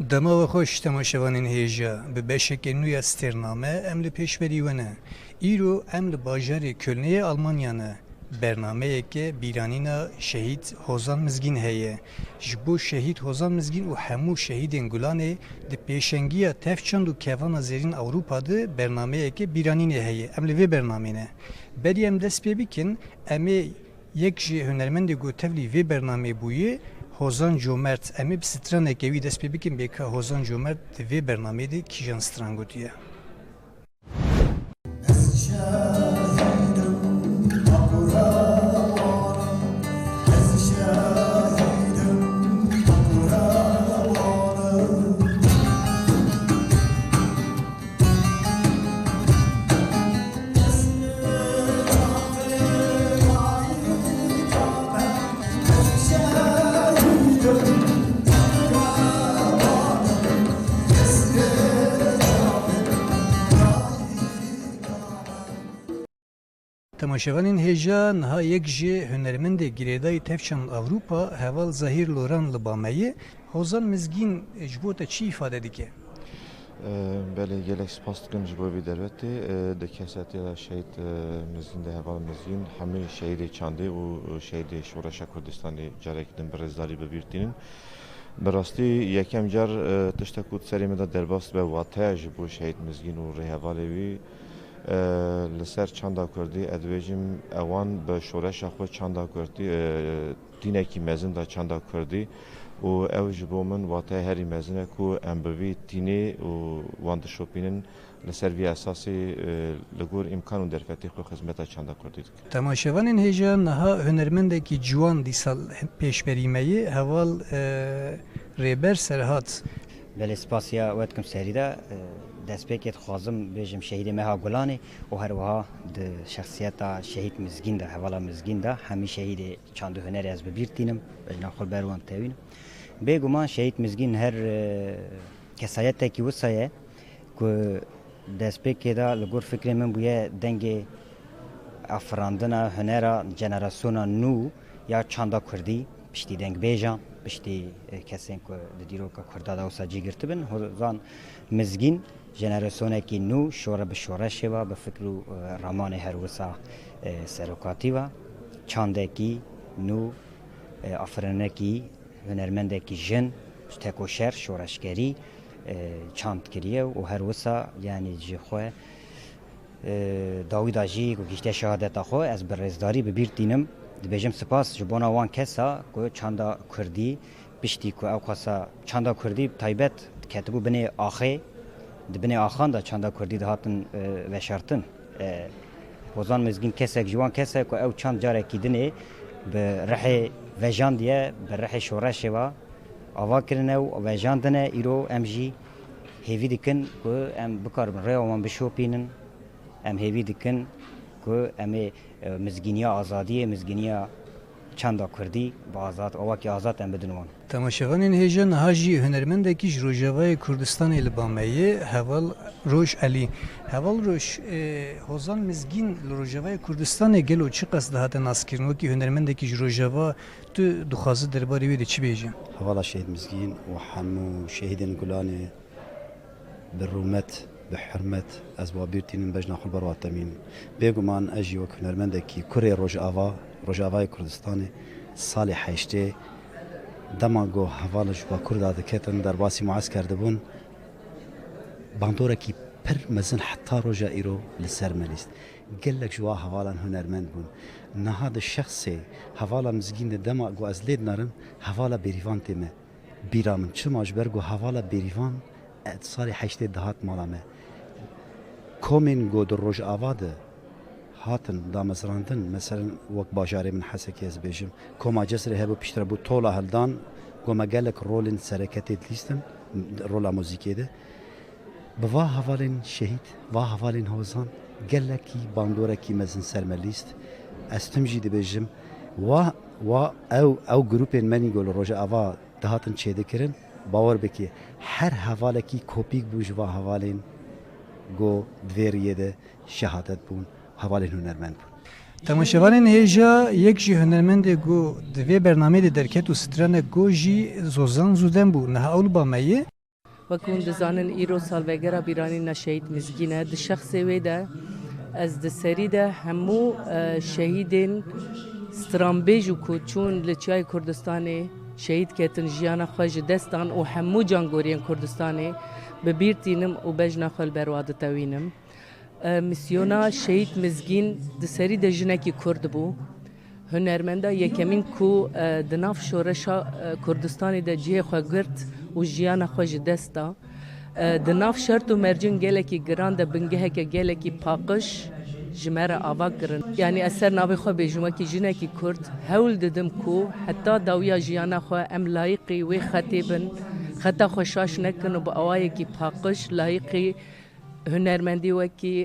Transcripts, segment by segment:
دما و خوش تماشاوانین هیجا به بشک نوی استرنامه ام لی پیشوری ونه ایرو ام لی باجر کلنی آلمانیانه برنامه که بیرانینا شهید هوزان مزگین هیه جبو شهید هوزان مزگین و همو شهیدین گلانه دی پیشنگی تفچند و کیوان زیرین اوروپا ده برنامه که بیرانینه هیه ام لی وی برنامه نه بری ام دست پی بکن امی یک جی هنرمند گو تفلی وی برنامه بویه Hozan Cömert emi bir stran ekevi dest pê bikin bêka Hozan Cömert di vê bernamê de kîjan stran gotiye. Temaşevanên hêja niha yek jî hunermendê girêdayî tevçan Ewropa heval Zahîr Loran li Bameyê Hozan Mizgîn ji bo te çi îfade dike? Belê gelek spas dikim ji bo vê dervetê di kesetiya şehîd Mizgîn de heval Mizgîn hemî şehîdê çandê û şehîdê Şoreşa Kurdistanê carekî din bi rêzdarî bibîrtînin. Bi rastî yekem car tiştek ku serê me de derbas be wateya ji bo şehîd Mizgîn û rêhevalê wî li ser çanda Kurdî ez dibêjim ewan bi şoreşa xwe çanda Kurdî tînekî mezin da çanda Kurdî û ew ji bo min wateya herî mezin e ku em bi vî tînê û wan dişopînin li ser vî esasî li gor îmkan û derfetê xwe xizmeta çanda Kurdî dikin. Temaşevanên hêja niha hunermendekî ciwan dîsal pêşberîmeyê heval rêber serhat. Belê spasiya we dikim serî de destpêkê dixwazim bêjim şehîdê Meha Gulanê û her wiha di şexsiyeta şehîd Mizgîn de hevala Mizgîn de hemî şehîdê çandî hunerê ez bibîrtînim bejna xwe ber wan tevînim. Bêguman şehîd Mizgîn her kesayetekî wisa ye ku destpêkê de li gor fikrê min bûye dengê afirandina hunera jenerasyona nû ya çanda Kurdî piştî dengbêjan piştî kesên ku di dîroka Kurda da wisa cî girtibin Hozan Mizgîn jenerasyonekî nû şore bi şoreşê ve bi fikr û ramanê her wisa serokatî ve çandekî nû afirinekî hunermendekî jin ji tekoşer şoreşgerî çand kiriye û her wisa yanî ji xwe dawî da jî ku giştê şehadeta xwe ez bi rêzdarî bibîrtînim dibêjim spas ji bona wan kesa ku çanda Kurdî piştî ku ew xwesa çanda Kurdî taybet ketibû binê axê di binê axan da çanda Kurdî dihatin veşartin. Hozan Mizgîn kesek ji wan kesek ku ew çand carekî dinê bi rihê vejandiye bi rihê şoreşê ve ava kirin ew vejandine îro em jî hêvî dikin ku em bikarin rêya wan bişopînin em hêvî dikin ku em ê mizgîniya azadiyê mizgîniya çanda Kurdî bi azad awakî azad em bidin wan. Temaşevanên hêja niha jî hunermendekî ji Rojavayê Kurdistanê li Bameyê heval Roj Elî. Heval Roj Hozan Mizgîn li Rojavayê Kurdistanê gelo çi qas dihate naskirin wekî hunermendekî ji Rojava tu dixwazî derbarê wê de çi bêje? Hevala şehîd Mizgîn û hemû şehîdên Gulanê bi rûmet bi hürmet ez wabîrtînin bejna xwe ber wan temînim. Bêguman ez jî wek hunermendekî kurê Rojavayê Kurdistanê salê heştê dema got hevala ji bo Kurda diketin derbasî muesker dibûn bandorekî pir mezin heta roja îro li ser me lîst. Gelek ji wan hevalan hunermend bûn. Niha di şexsê hevala Mizgîn de dema got ez lê dinarim hevala Bêrîvan tê me bîra min çima ji ber got hevala Bêrîvan salê heştê dihat mala me. Komên got di Rojava de hatin damezrandin mesela wek bajarê min Hesekê ez bêjim Koma Cesrê hebû piştre bû tola hildan got me gelek rolên sereketê dilîstin rola muzîkê de bi va hevalên şehîd va hevalên Hozan gelekî bandorekî mezin ser me lîst ez tim jî dibêjim wa ew grupên menî got li Rojava dihatin çêdikirin bawer bike her hevalekî kopîk bû ji va hevalên got divêriyê de şehadet bûn hevalên hunermend bûn. Temaşevanên hêja yek jî hunermendê got di vê bernameyê de derket û stranek got jî Zozan Zûden bû. Niha ew li Bameyê وەکوون دەزانن ئیرۆ ساڵڤێگەرە بیرانینە شەهید مزگینە di şexsê wê de ez di serî de hemû şehîdên stranbêj û ku çûn li Çiyayê Kurdistanê şehîd ketin jiyana xwe ji destan û hemû cangoriyên Kurdistanê bi bîr tînim û bejna xwe li ber wa ditewînim. Misyona şehîd mizgîn di serî de jinekî Kurd bû. Hunermenda yekemîn ku di nav şoreşa Kurdistanê de cihê xwe girt û jiyana xwe ji dest da. Di nav şert û mercin gelekî giran de bingeheke gelekî paqij ji me re ava kirin. Yani ez ser navê xwe bêjim wekî jinekî Kurd hewl didim ku heta dawiya jiyana xwe em layiqî wê xetê bin, xeta xwe şaş nekin û bi awayekî paqij layiqî hunermendî wekî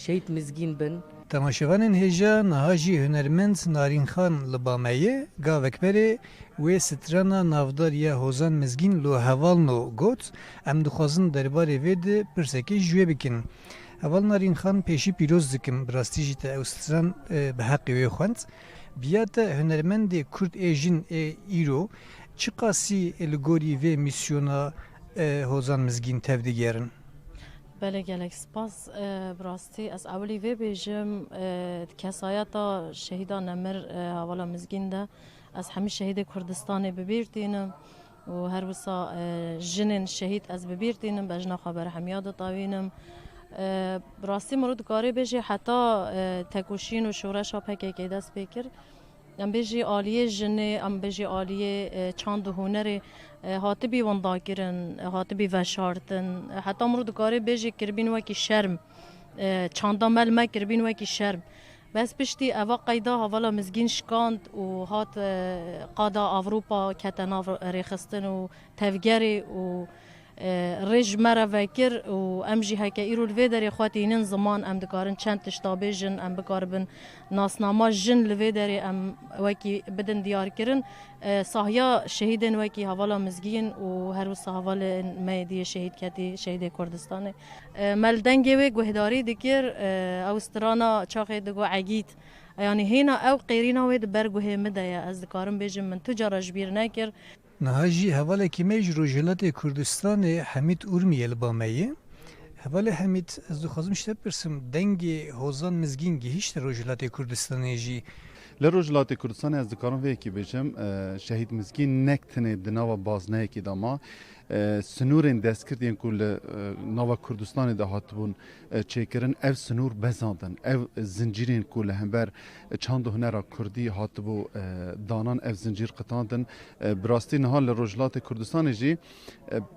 şehîd mizgîn bin. Temaşevanên hêja niha jî hunermend Narînxan li Bameyê gavekberê wê strana navdariya Hozan Mizgîn li Hevalno got em dixwazin derbarê vê de pirsekê ji wê bikin. Heval Narînxan pêşî pîroz dikim bi rastî jî te ew stran bi heqê wê xwend. Biya te hunermendê Kurd ê jin ê îro çi qasî li gorî vê misyona Hozan Mizgîn tev digerin? بله گلک سپاس براستی از اولی وی بیجم کسایتا شهیدان نمر حوالا مزگین ده از همه شهید کردستان ببیر دینم و هر وسا جنین شهید از ببیر دینم بجنا خبر همیاد طاوینم براستی مرود کاری بیجی حتی تکوشین و شورش ها پکی که دست بکر ام بیجی آلیه جنه ام بیجی آلیه چاند و هنره هاتی بی وندا کرن هاتی بی وشارتن حتی مرود کاری بیجی کربین وکی شرم چاندا مل ما کربین وکی شرم بس پشتی اوا قیدا حوالا مزگین شکاند و هات قادا اوروپا کتنا ریخستن و تفگری و رج مرا وکر و ام جی هک ایرول ویدر خواتینن زمان ام دکارن چند تشتابه جن ام بکاربن ناسنامه جن لویدر ام وکی بدن دیار کرن صاحیا شهیدن وکی حوالا مزگین و هر وسا حوالا میدی شهید کتی شهید کردستان ملدنگی و گهداری دکر اوسترانا چاخه دگو عگیت یعنی هینا او قیرینا وید برگوه مده از دکارن بیجم من تجارا جبیر نکر Niha jî hevalekî me ji Rojhilatê Kurdistanê Hemîd Urmiyê li Bameyê. Hevalê Hemîd ez dixwazim ji te pirsim dengê Hozan Mizgîn gihîşte Rojhilatê Kurdistanê jî Li Rojhilatê Kurdistanê ez dikarim vê yekî bêjim şehîd mizgîn nek tenê di nava bazneyekê de ma سنورên destgirtiyên ku li nava Kurdistanê de hatibûn çêkirin ev sinûr bezandin ev zincîrên ku li hember çand û hunera Kurdî hatibû danan ev zincîr qitandin bi rastî niha li Rojhilatê Kurdistanê jî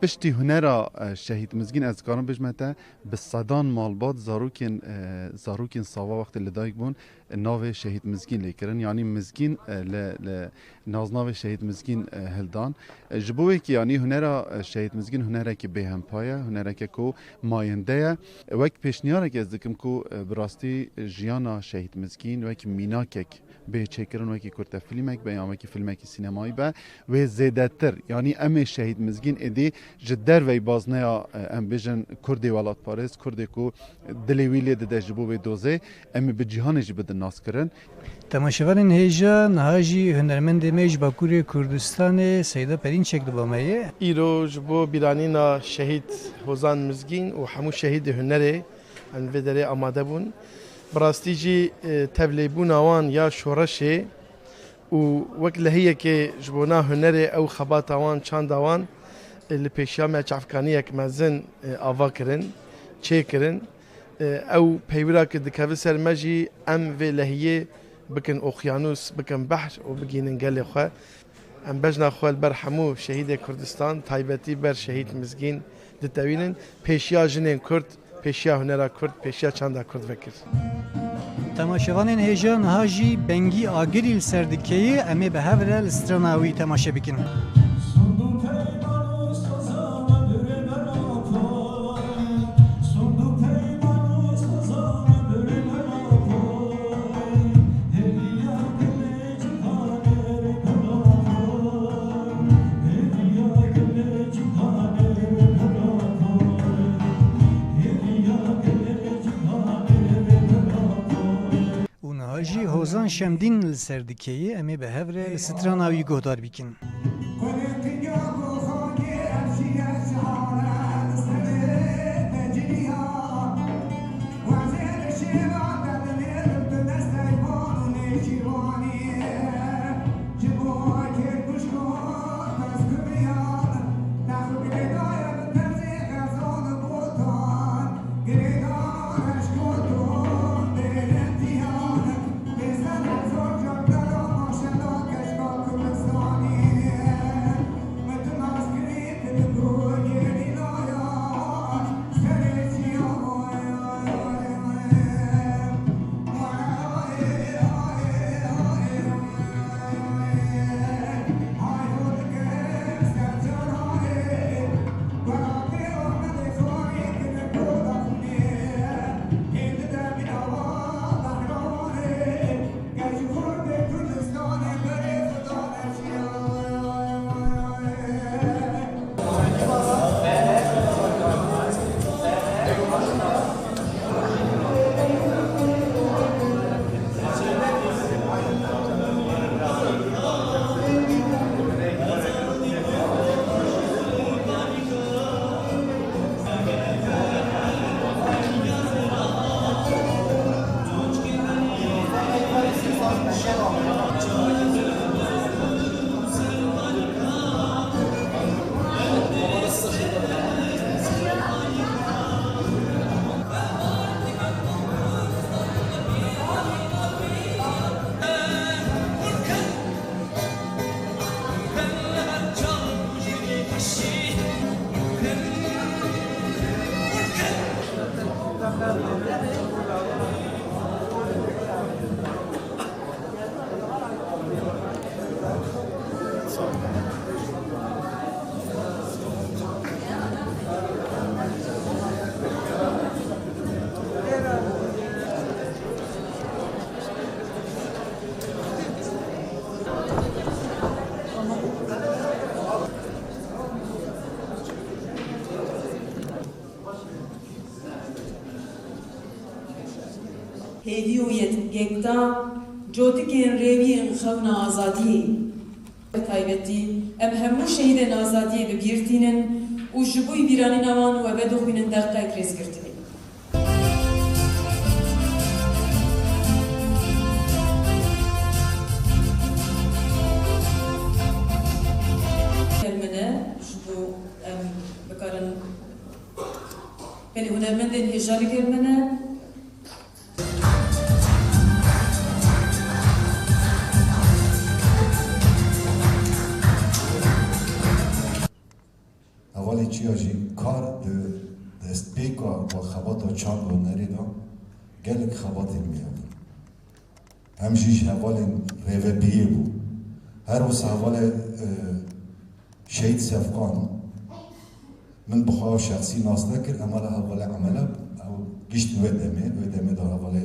piştî hunera şehîd mizgîn ez dikarim bêjim te bi sedan malbat zarokên sava wextê li dayîk bûn navê şehîd mizgîn lê kirin yanî mizgîn li naznavê şehîd mizgîn hildan ji bo wekî yanî hunera şehîd mizgîn hunerekî bêhempa ye hunereke ku mayinde ye wek pêşniyarek ez dikim ku bi rastî jiyana şehîd mizgîn wekî mînakek bê çêkirin wekî kurte filmek be yan wekî filmekî sînemayî be wê zêdetir yanî em ê şehîd mizgîn êdî ji derveyî bazneya em bêjin Kurdê welatparêz Kurdê ku dilê wî lê dide ji bo wê dozê em ê bi cîhanê jî bidin naskirin. Temaşevanên hêja niha jî hunermendê me ji Bakurê Kurdistanê Seyda Perînçek li Bameyê. Îro ji bo bîranîna şehîd Hozan Mizgîn û hemû şehîdê hunerê em vê derê amade bûn. Bi rastî jî tevlêbûna wan ya şoreşê û wek lehiyekê ji bo na hunerê ew xebata wan çanda wan li pêşiya me çavkaniyek mezin ava kirin çêkirin ew peywîrakê dikeve ser me jî em vê lehiyê bikin oxyanûs bikin behr û bigînin gelê xwe em bejna xwe li ber hemû şehîdê Kurdistan taybetî ber şehîd mizgîn ditewînin pêşiya jinên Kurd pêşiya hunera Kurd pêşiya çanda Kurd vekir. Temaşevanên hêja niha jî bengî agirî li ser dikeyê em ê bi hev re li strana wî temaşe bikin. Jî Hozan Şemdîn li ser dikeyê em ê bi hev re li strana wî guhdar bikin. هیویت گکتا جوتکین روی خون آزادی تایبتی ام همو شهید آزادی بگیرتینن و جبوی بیرانی نوان و بدو بینن دقیق کریز گرتینن بکارن پلی هنرمندین هجاری کرمنه اولی چیا جی کار دست بیکا با خباتا چاند و نریدا گلک خباتی میاد همجیش اول ریوه بیه بو هر وس اول شهید سفقان من بخواه شخصی ناس نکر اما له اول عمله او گشت ودمه دار اول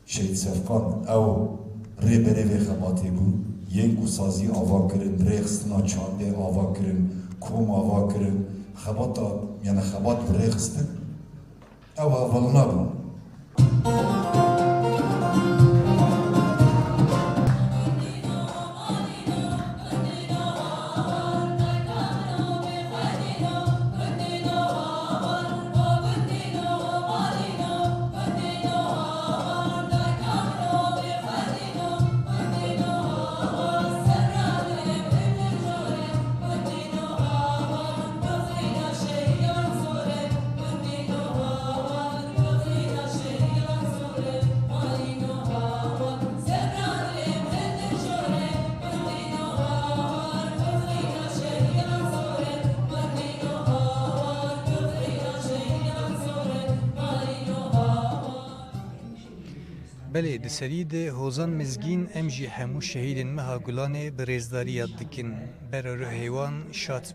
شهید سفقان او ری خباتی بو ینکو سازی آوا کرن ریخستنا چانده آوا کرن کوم آوا کرن خباتا یعنی خبات ریخستن او اول نبون بله دسری ده هوزان مزگین ام جی همو شهیدن مها گلانه برزداری یاد دکن بر رو حیوان شات